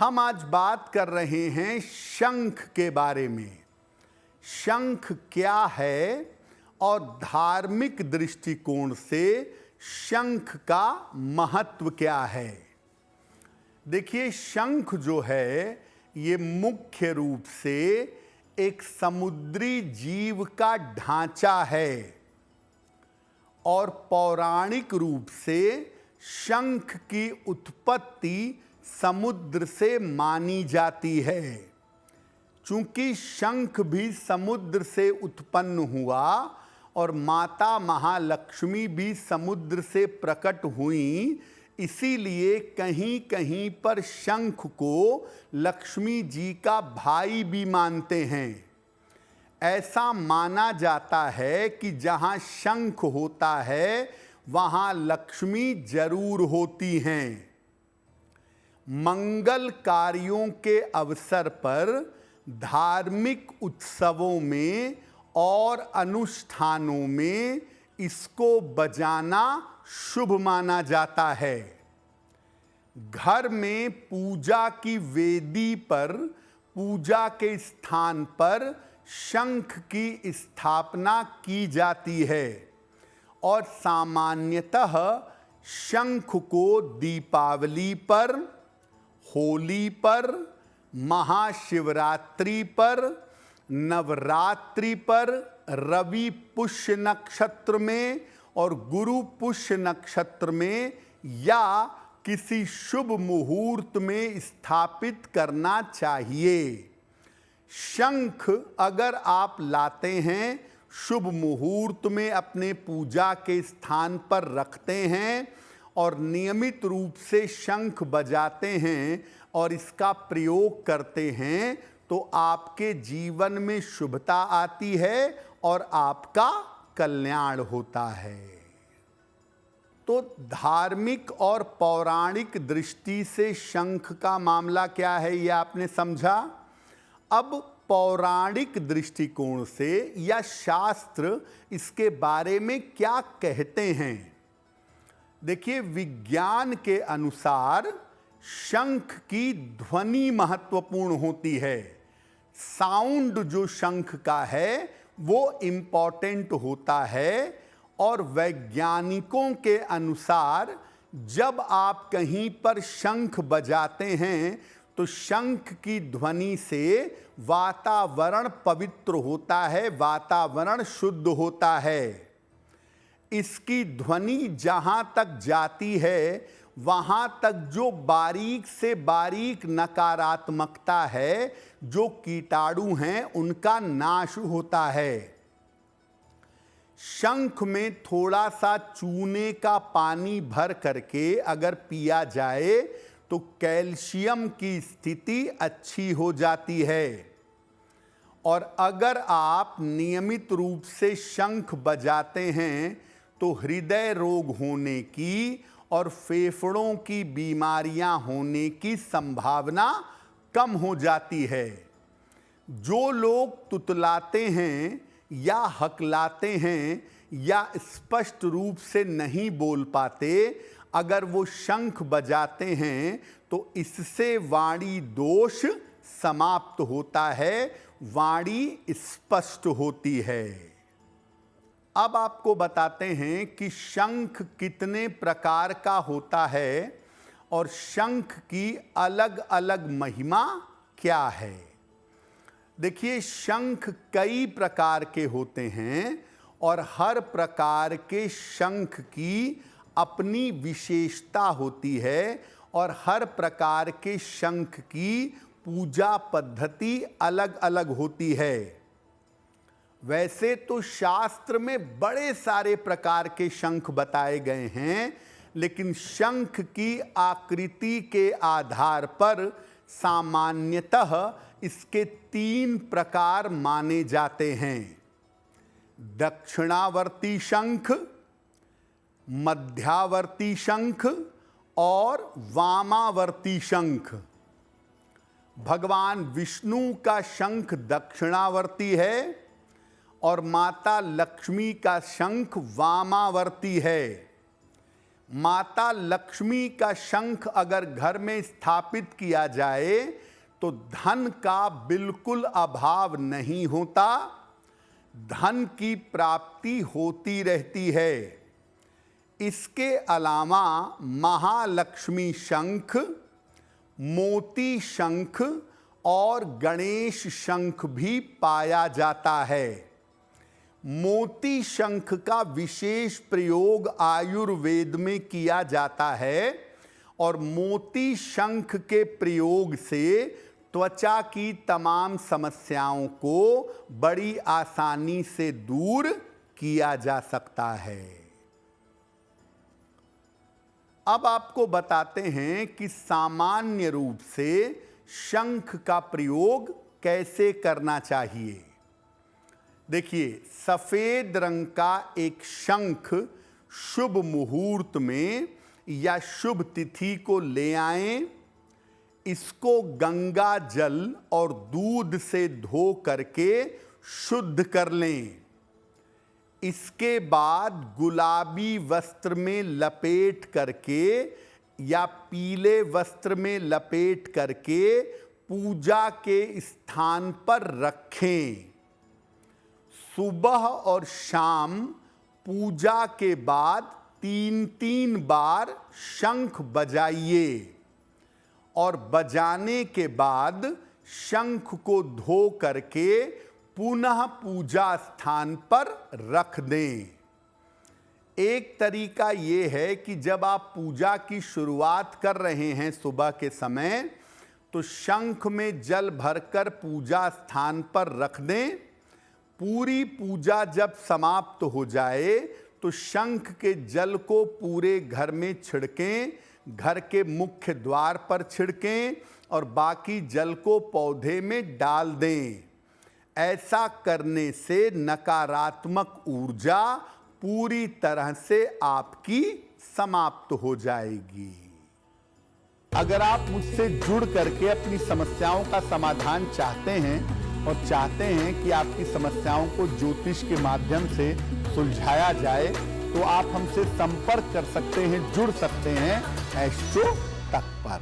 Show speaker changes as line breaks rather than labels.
हम आज बात कर रहे हैं शंख के बारे में। शंख क्या है और धार्मिक दृष्टिकोण से शंख का महत्व क्या है। देखिए, शंख जो है ये मुख्य रूप से एक समुद्री जीव का ढांचा है और पौराणिक रूप से शंख की उत्पत्ति समुद्र से मानी जाती है। चूंकि शंख भी समुद्र से उत्पन्न हुआ और माता महालक्ष्मी भी समुद्र से प्रकट हुई, इसीलिए कहीं कहीं पर शंख को लक्ष्मी जी का भाई भी मानते हैं। ऐसा माना जाता है कि जहाँ शंख होता है वहाँ लक्ष्मी जरूर होती हैं। मंगल कार्यों के अवसर पर धार्मिक उत्सवों में और अनुष्ठानों में इसको बजाना शुभ माना जाता है। घर में पूजा की वेदी पर, पूजा के स्थान पर शंख की स्थापना की जाती है और सामान्यतः शंख को दीपावली पर, होली पर, महाशिवरात्रि पर, नवरात्रि पर, रवि पुष्य नक्षत्र में और गुरु पुष्य नक्षत्र में या किसी शुभ मुहूर्त में स्थापित करना चाहिए। शंख अगर आप लाते हैं, शुभ मुहूर्त में अपने पूजा के स्थान पर रखते हैं और नियमित रूप से शंख बजाते हैं और इसका प्रयोग करते हैं, तो आपके जीवन में शुभता आती है और आपका कल्याण होता है। तो धार्मिक और पौराणिक दृष्टि से शंख का मामला क्या है, यह आपने समझा। अब पौराणिक दृष्टिकोण से या शास्त्र इसके बारे में क्या कहते हैं। देखिए, विज्ञान के अनुसार शंख की ध्वनि महत्वपूर्ण होती है। साउंड जो शंख का है वो इम्पॉर्टेंट होता है और वैज्ञानिकों के अनुसार जब आप कहीं पर शंख बजाते हैं तो शंख की ध्वनि से वातावरण पवित्र होता है, वातावरण शुद्ध होता है। इसकी ध्वनि जहाँ तक जाती है वहाँ तक जो बारीक से बारीक नकारात्मकता है, जो कीटाणु हैं, उनका नाश होता है। शंख में थोड़ा सा चूने का पानी भर करके अगर पिया जाए तो कैल्शियम की स्थिति अच्छी हो जाती है। और अगर आप नियमित रूप से शंख बजाते हैं तो हृदय रोग होने की और फेफड़ों की बीमारियां होने की संभावना कम हो जाती है। जो लोग तुतलाते हैं या हकलाते हैं या स्पष्ट रूप से नहीं बोल पाते, अगर वो शंख बजाते हैं तो इससे वाणी दोष समाप्त होता है, वाणी स्पष्ट होती है। अब आपको बताते हैं कि शंख कितने प्रकार का होता है और शंख की अलग अलग महिमा क्या है। देखिए, शंख कई प्रकार के होते हैं और हर प्रकार के शंख की अपनी विशेषता होती है और हर प्रकार के शंख की पूजा पद्धति अलग अलग होती है। वैसे तो शास्त्र में बड़े सारे प्रकार के शंख बताए गए हैं, लेकिन शंख की आकृति के आधार पर सामान्यतः इसके 3 प्रकार माने जाते हैं। दक्षिणावर्ती शंख, मध्यावर्ती शंख और वामावर्ती शंख। भगवान विष्णु का शंख दक्षिणावर्ती है और माता लक्ष्मी का शंख वामावर्ती है। माता लक्ष्मी का शंख अगर घर में स्थापित किया जाए तो धन का बिल्कुल अभाव नहीं होता, धन की प्राप्ति होती रहती है। इसके अलावा महालक्ष्मी शंख, मोती शंख और गणेश शंख भी पाया जाता है। मोती शंख का विशेष प्रयोग आयुर्वेद में किया जाता है और मोती शंख के प्रयोग से त्वचा की तमाम समस्याओं को बड़ी आसानी से दूर किया जा सकता है। अब आपको बताते हैं कि सामान्य रूप से शंख का प्रयोग कैसे करना चाहिए। देखिए, सफेद रंग का एक शंख शुभ मुहूर्त में या शुभ तिथि को ले आएं, इसको गंगा जल और दूध से धो करके शुद्ध कर लें। इसके बाद गुलाबी वस्त्र में लपेट करके या पीले वस्त्र में लपेट करके पूजा के स्थान पर रखें। सुबह और शाम पूजा के बाद 3-3 बार शंख बजाइए और बजाने के बाद शंख को धो करके पुनः पूजा स्थान पर रख दें। एक तरीका ये है कि जब आप पूजा की शुरुआत कर रहे हैं सुबह के समय, तो शंख में जल भरकर पूजा स्थान पर रख दें। पूरी पूजा जब समाप्त हो जाए तो शंख के जल को पूरे घर में छिड़कें, घर के मुख्य द्वार पर छिड़कें और बाकी जल को पौधे में डाल दें। ऐसा करने से नकारात्मक ऊर्जा पूरी तरह से आपकी समाप्त हो जाएगी। अगर आप मुझसे जुड़ करके अपनी समस्याओं का समाधान चाहते हैं और चाहते हैं कि आपकी समस्याओं को ज्योतिष के माध्यम से सुलझाया जाए, तो आप हमसे संपर्क कर सकते हैं, जुड़ सकते हैं एस्ट्रो तक पर।